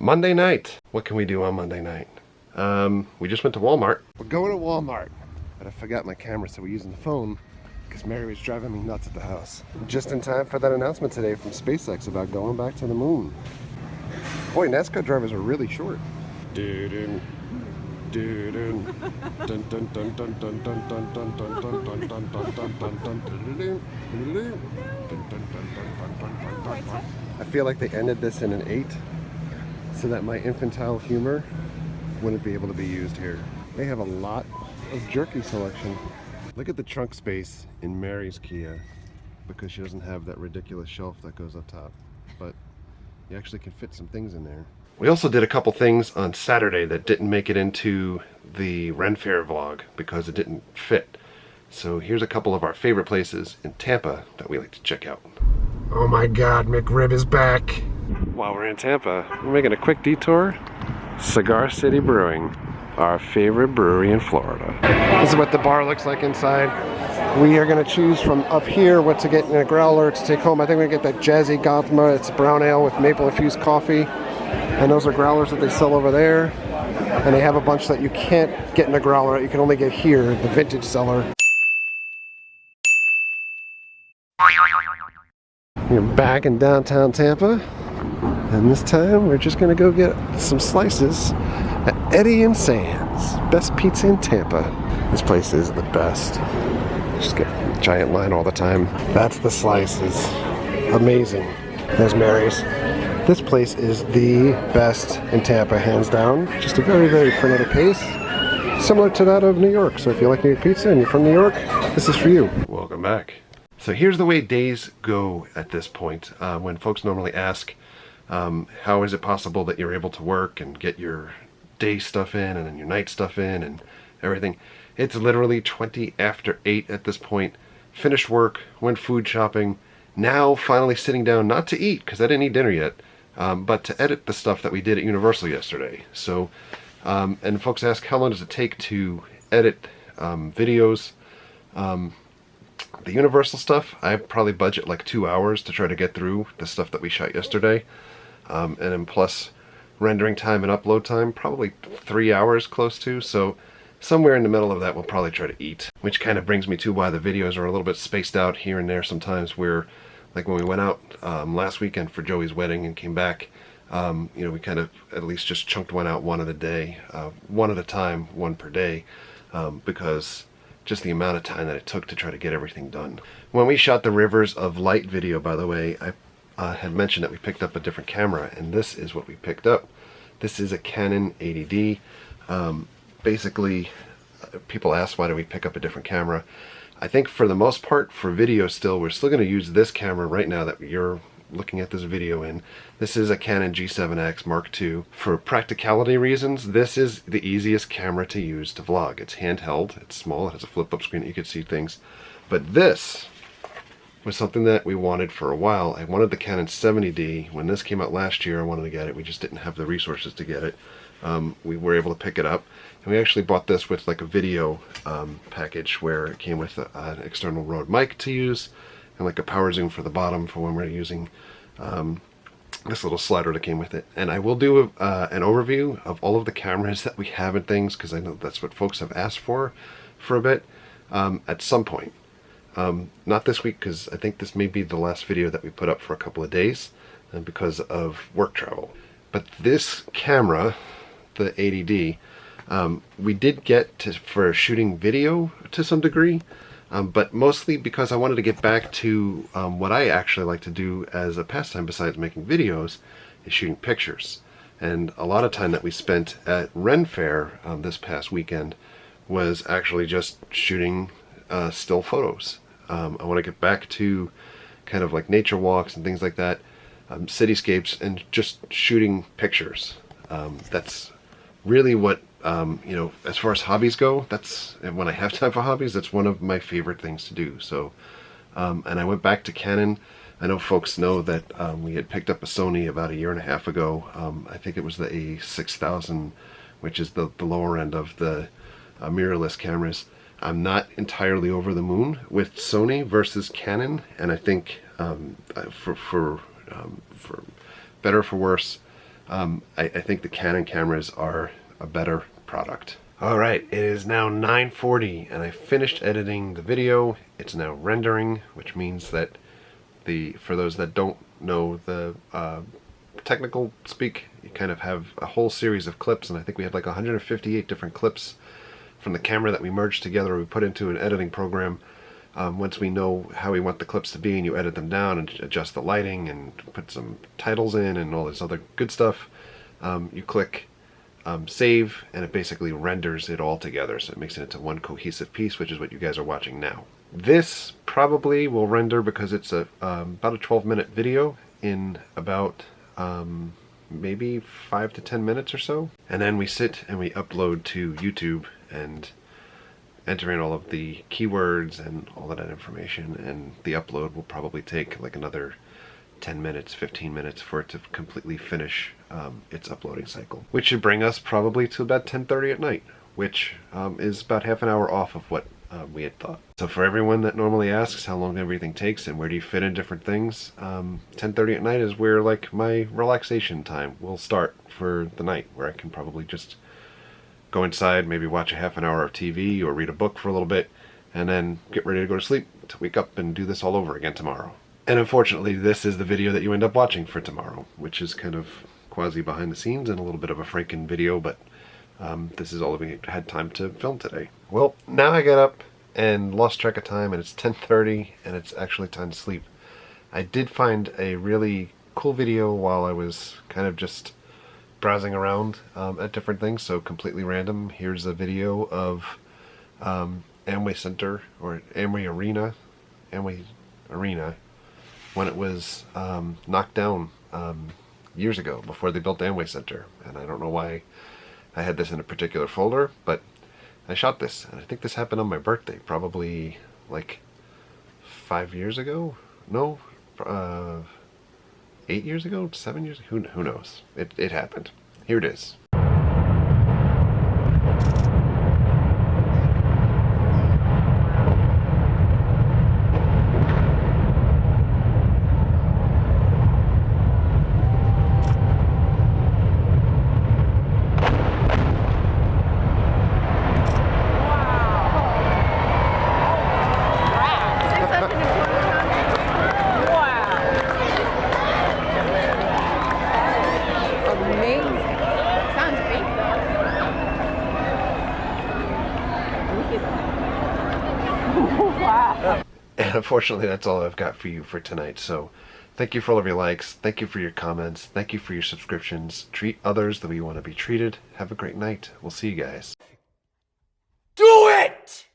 Monday night. What can we do on Monday night? We just went to Walmart. We're going to Walmart, but I forgot my camera, so we're using the phone because Mary was driving me nuts at the house. Just in time for that announcement today from SpaceX about going back to the moon. Boy, NASCAR drivers are really short. Dun dun dun dun dun dun dun dun dun dun dun dun dun dun dun dun dun. I feel like they ended this in an 8 so that my infantile humor wouldn't be able to be used here. They have a lot of jerky selection. Look at the trunk space in Mary's Kia because she doesn't have that ridiculous shelf that goes up top. But you actually can fit some things in there. We also did a couple things on Saturday that didn't make it into the Ren Fair vlog because it didn't fit. So here's a couple of our favorite places in Tampa that we like to check out. Oh my God, McRib is back. While we're in Tampa, we're making a quick detour. Cigar City Brewing, our favorite brewery in Florida. This is what the bar looks like inside. We are going to choose from up here what to get in a growler to take home. I think we're going to get that Jazzy Gotthma. It's a brown ale with maple infused coffee. And those are growlers that they sell over there. And they have a bunch that you can't get in a growler that you can only get here, the vintage cellar. We're back in downtown Tampa. And this time we're just going to go get some slices at Eddie and Sam's. Best pizza in Tampa. This place is the best. Just get a giant line all the time. That's the slices. Amazing. There's Mary's. This place is the best in Tampa, hands down. Just a very, very frenetic pace. Similar to that of New York. So if you like New York pizza and you're from New York, this is for you. Welcome back. So here's the way days go at this point. When folks normally ask, how is it possible that you're able to work and get your day stuff in and then your night stuff in and everything? It's literally 20 after 8 at this point. Finished work, went food shopping. Now finally sitting down, not to eat because I didn't eat dinner yet, but to edit the stuff that we did at Universal yesterday. So, and folks ask, how long does it take to edit videos? The Universal stuff, I probably budget like 2 hours to try to get through the stuff that we shot yesterday. And then plus rendering time and upload time, probably 3 hours close to. So somewhere in the middle of that we'll probably try to eat. Which kind of brings me to why the videos are a little bit spaced out here and there sometimes, where like when we went out last weekend for Joey's wedding and came back, you know, we kind of at least just chunked one out one at a day, one at a time, one per day, because just the amount of time that it took to try to get everything done. When we shot the Rivers of Light video, by the way, I had mentioned that we picked up a different camera, and this is what we picked up. This is a Canon 80D. Basically, people ask why do we pick up a different camera. I think for the most part, for video still, we're still going to use this camera right now that you're looking at this video in. This is a Canon G7X Mark II. For practicality reasons, this is the easiest camera to use to vlog. It's handheld, it's small, it has a flip-up screen that you can see things. But this was something that we wanted for a while. I wanted the Canon 70D. When this came out last year, I wanted to get it. We just didn't have the resources to get it. We were able to pick it up. And we actually bought this with like a video package where it came with an external Rode mic to use and like a power zoom for the bottom for when we're using this little slider that came with it. And I will do an overview of all of the cameras that we have and things, because I know that's what folks have asked for a bit at some point. Not this week, because I think this may be the last video that we put up for a couple of days because of work travel. But this camera, the 80D, we did get for shooting video to some degree, but mostly because I wanted to get back to what I actually like to do as a pastime besides making videos, is shooting pictures. And a lot of time that we spent at Ren Fair this past weekend was actually just shooting still photos. I want to get back to kind of like nature walks and things like that, cityscapes, and just shooting pictures. That's really what, you know, as far as hobbies go, that's, and when I have time for hobbies, that's one of my favorite things to do. So, and I went back to Canon. I know folks know that we had picked up a Sony about 1.5 years ago. I think it was the A6000, which is the lower end of the mirrorless cameras. I'm not entirely over the moon with Sony versus Canon, and I think for better or for worse, I think the Canon cameras are a better product. Alright, it is now 9:40 and I finished editing the video. It's now rendering, which means that for those that don't know the technical speak, you kind of have a whole series of clips, and I think we had like 158 different clips from the camera that we merged together, we put into an editing program. Once we know how we want the clips to be, and you edit them down and adjust the lighting and put some titles in and all this other good stuff, you click save, and it basically renders it all together, so it makes it into one cohesive piece, which is what you guys are watching now. This probably will render, because it's about a 12-minute video, in about maybe 5 to 10 minutes or so. And then we sit and we upload to YouTube and enter in all of the keywords and all of that information, and the upload will probably take like another 10 minutes, 15 minutes for it to completely finish its uploading cycle, which should bring us probably to about 10:30 at night, which is about half an hour off of what we had thought. So for everyone that normally asks how long everything takes and where do you fit in different things, 10:30 at night is where like my relaxation time will start for the night, where I can probably just go inside, maybe watch a half an hour of TV or read a book for a little bit, and then get ready to go to sleep to wake up and do this all over again tomorrow. And unfortunately, this is the video that you end up watching for tomorrow, which is kind of quasi behind the scenes and a little bit of a Franken video, but this is all that we had time to film today. Well, now I got up and lost track of time, and it's 10:30 and it's actually time to sleep. I did find a really cool video while I was kind of just browsing around at different things, so completely random. Here's a video of Amway Center, or Amway Arena, when it was knocked down years ago, before they built Amway Center. And I don't know why I had this in a particular folder, but I shot this, and I think this happened on my birthday, probably like 5 years ago? No, 8 years ago? 7 years? Who knows? It happened. Here it is. And unfortunately, that's all I've got for you for tonight. So thank you for all of your likes. Thank you for your comments. Thank you for your subscriptions. Treat others the way you want to be treated. Have a great night. We'll see you guys. Do it!